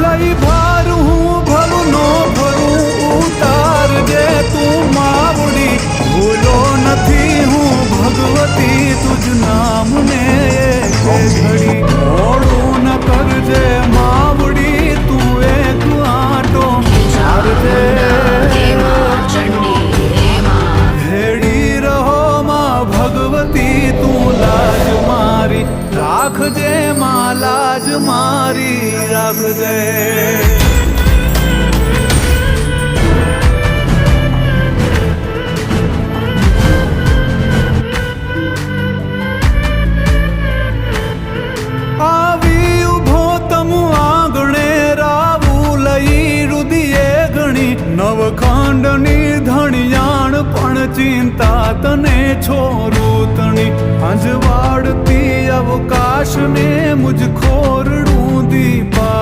લઈ ભાર હું ભરું નો ભરું ઉતાર દે તું માવડી ભૂલો નથી હું ભગવતી તુજ નામ ને ઘડી મોડું ન કરજે માવડી તું એક આટો મારજે હેડી રહો માં ભગવતી તું લાજ મારી રાખજે માં લાજ મારી રાખજે નવખંડની ધણિયાણ પણ ચિંતા તને છોરું તણી અંજવાડતી અવકાશને મુજ ખોરડું દીપા